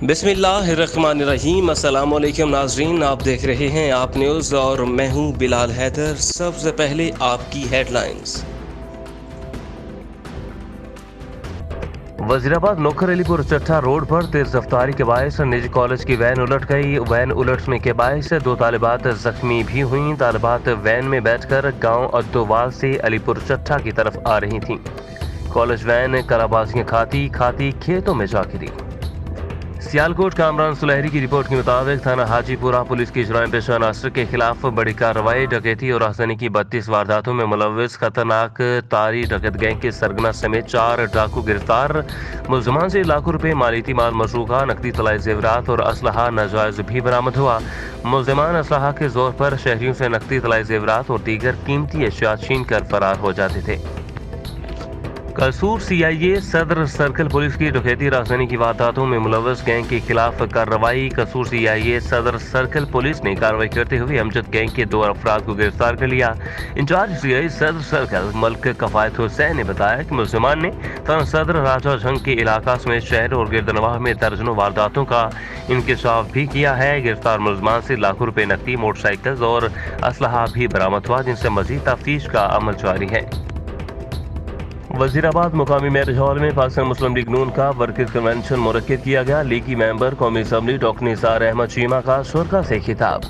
बिस्मिल्लाहिर्रहमानिर्रहीम। अस्सलाम वालेकुम नाजरीन, आप देख रहे हैं आप न्यूज़ और मैं हूं बिलाल हैदर। सबसे पहले आपकी हेडलाइंस। वजीराबाद नौखर अलीपुर चट्टा रोड पर तेज रफ्तारी के बायस निजी कॉलेज की वैन उलट गई। वैन उलटने के बायस 2 तालिबात जख्मी भी हुईं। तालिबात वैन में बैठकर गांव अद्दोवाल से अलीपुर चट्टा की तरफ आ रही थीं। कॉलेज वैन कलाबाजियां खाती खेतों में जा गिरी। सियालकोट कामरान सुलहरी की रिपोर्ट के मुताबिक थाना हाजीपुरा पुलिस की जुराइम पेशा नासर के खिलाफ बड़ी कार्रवाई। डकैती और राजधानी की 32 वारदातों में मुलव्विस खतरनाक तारी डकैत गैंग के सरगना समेत 4 डाकू गिरफ्तार। मुलजमान से लाखों रुपए मालियती माल मशरूका, नकदी तलाई जेवरात और असलहा नाजायज भी बरामद हुआ। मुलजमान असलहा के जोर पर शहरियों से नकदी तलाई जेवरात और दीगर कीमती अशिया छीन कर फरार हो जाते थे। कसूर सीआईए सदर सर्कल पुलिस की डकैती राजधानी की वारदातों में मुलव्वस गैंग के खिलाफ कार्रवाई। कसूर सीआईए सदर सर्कल पुलिस ने कार्रवाई करते हुए अमजद गैंग के 2 अफराद को गिरफ्तार कर लिया। इंचार्ज सीआई सदर सर्कल मल्क कफायत हुसैन ने बताया कि मुलजमान ने थाना सदर राजा झंग के इलाका समेत शहर और गिरदनवाह में दर्जनों वारदातों का इंकशाफ भी किया है। गिरफ्तार मुलजमान से लाखों रुपए नकदी, मोटरसाइकिल और असलहा भी बरामद हुआ, जिनसे मजीद तफ्तीश का अमल जारी है। वजीराबाद मुकामी मैरिज हॉल में पाकिस्तान मुस्लिम लीग नून का वर्कर कन्वेंशन मुनक्किद किया गया। लीगी मेंबर कौमी असम्बली डॉक्टर निसार अहमद चीमा का शुरा से खिताब।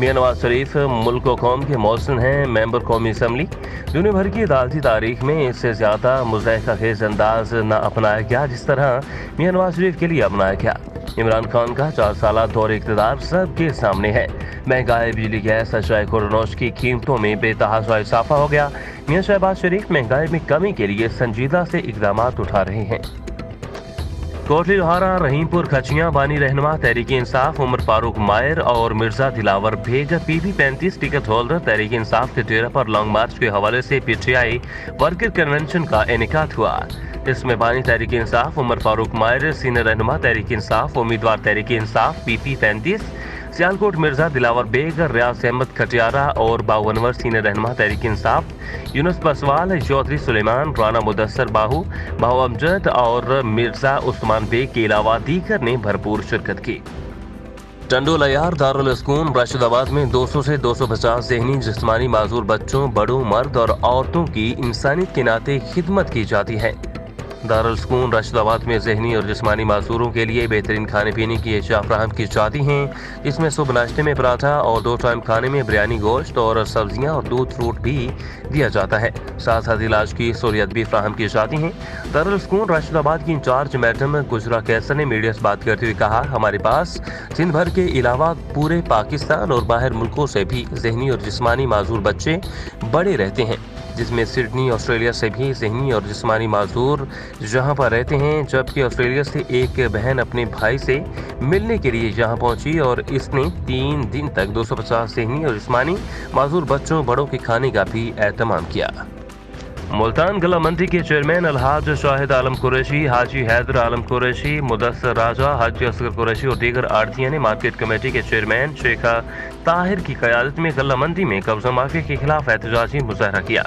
मियां नवाज शरीफ मुल्क व कौम के मौसन हैं। मेंबर कौमी असम्बली दुनिया भर की अदालती तारीख में इससे ज्यादा मुज़ाहिका खेज अंदाज न अपनाया गया जिस तरह मियां नवाज शरीफ के लिए अपनाया गया। इमरान खान का 4 साल दौर इक़्तिदार सबके सामने है। महंगाई, बिजली, गैस, अशाए खुर्दनोश की कीमतों में बेतहाशा इजाफा हो गया। मियां शहबाज शरीफ महंगाई में कमी के लिए संजीदा से इकदाम उठा रहे हैं। कोटली लोहारा, रहीमपुर, खचियां, बानी रहनुमा तहरीक इंसाफ उमर फारूक मायर और Mirza Dilawar Baig PB 35 ticket holder Tehreek Insaf के डेरा पर लॉन्ग मार्च के हवाले से PTI वर्कर कन्वेंशन का इनेकाद हुआ। इसमें बानी तहरीक इंसाफ उमर फारूक मायर, सीनियर रहनुमा तहरीक इंसाफ उम्मीदवार तहरीक इंसाफ PP 35, सियालकोट मिर्जा दिलावर बेग, रियाज अहमद खटियारा और 52 सीनियर रहनुमा तहरीक इंसाफ, यूनुस बसवाल, चौधरी सुलेमान, राना मुदस्सर बाहू, बाहू अमजद और मिर्जा उस्मान बेग के अलावा दीगर ने भरपूर शिरकत की। टंडोला यार दारुल सुकून राशिदाबाद में 200 से 250 ज़हनी जिस्मानी माजूर बच्चों, बड़ों, मर्द और औरतों की इंसानियत के नाते खिदमत की जाती है। दारुल सुकून राशिदाबाद में ज़हनी और जिस्मानी मासूरों के लिए बेहतरीन खाने पीने की अशिया फराहम की जाती हैं। इसमें सुबह नाश्ते में पराठा और 2 टाइम खाने में बिरयानी, गोश्त और सब्जियां और दूध फ्रूट भी दिया जाता है। साथ साथ इलाज की सहूलियत भी फराहम की जाती हैं। दारुल सुकून राशिदाबाद की इंचार्ज मैडम गुजरा कैसर ने मीडिया से बात करते हुए कहा, हमारे पास सिंध भर के अलावा पूरे पाकिस्तान और बाहर मुल्कों से भी ज़हनी और जिस्मानी माजूर बच्चे बड़े रहते हैं, जिसमें सिडनी ऑस्ट्रेलिया से भी ज़हनी और जिस्मानी माजूर यहाँ पर रहते हैं। जबकि ऑस्ट्रेलिया से एक बहन अपने भाई से मिलने के लिए यहाँ पहुंची और इसने 3 दिन तक 250 ज़हनी और जिस्मानी माजूर बच्चों, बड़ों के खाने का भी एहतमाम किया। मुल्तान गला मंडी के चेयरमैन अलहाज शाहिद आलम कुरैशी, हाजी हैदर आलम कुरैशी, मुदस्सर राजा, हाजी असगर कुरैशी और दीगर आड़तियों ने मार्केट कमेटी के चेयरमैन शेख ताहिर की क़यादत में गला मंडी में कब्जा माफिया के खिलाफ एहतजाजी मुजाहरा किया।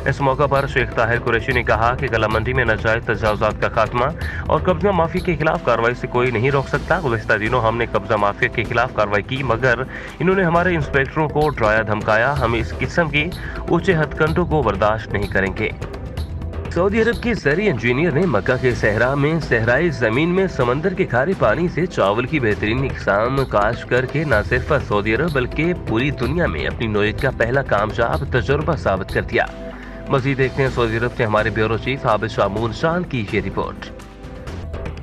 इस मौका पर शेख ताहिर कुरैशी ने कहा कि गला मंडी में नाजायज तजावुज़ात का खात्मा और कब्जा माफिया के खिलाफ कार्रवाई से कोई नहीं रोक सकता। गुज़श्ता दिनों हमने कब्जा माफिया के खिलाफ कार्रवाई की, मगर इन्होंने हमारे इंस्पेक्टरों को डराया धमकाया। हम इस किस्म की ऊंचे हथकंडों को बर्दाश्त नहीं करेंगे। सऊदी अरब के ज़री इंजीनियर ने मक्का के सहरा में सहराई ज़मीन में समंदर के खारे पानी से चावल की बेहतरीन इक़साम काश्त करके न सिर्फ सऊदी अरब बल्कि पूरी दुनिया में अपनी नौयत का पहला कामयाब तजुर्बा साबित कर दिया। मज़ीद देखते हैं सऊदी अरब से हमारे ब्यूरो चीफ हाबिब शामून शान की ये रिपोर्ट।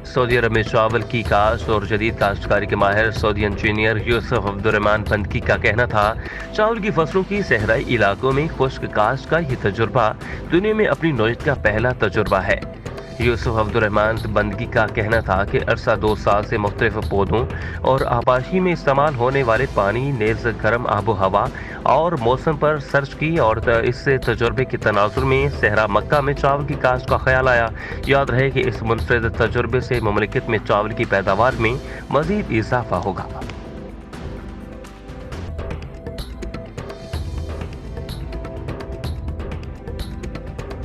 सऊदी अरब में चावल की काश्त और जदीद काश्तकारी के माहिर Saudi engineer Yusuf Abdurrahman Bandki का कहना था, चावल की फसलों की सहराई इलाकों में खुश्क काश्त का ये तजुर्बा दुनिया में अपनी नौयत का पहला तजुर्बा है। यूसुफ अब्दुर्रहमान बंदगी का कहना था कि अरसा 2 साल से मुख्तलिफ पौधों और आबाशी में इस्तेमाल होने वाले पानी, नेज़ गर्म आबो हवा और मौसम पर सर्च की और इस तजुर्बे के तनाजुर में सहरा मक्का में चावल की काश्त का ख्याल आया। याद रहे कि इस मुनफरिद तजुर्बे से मुमलिकत में चावल की पैदावार में मज़ीद इजाफा होगा।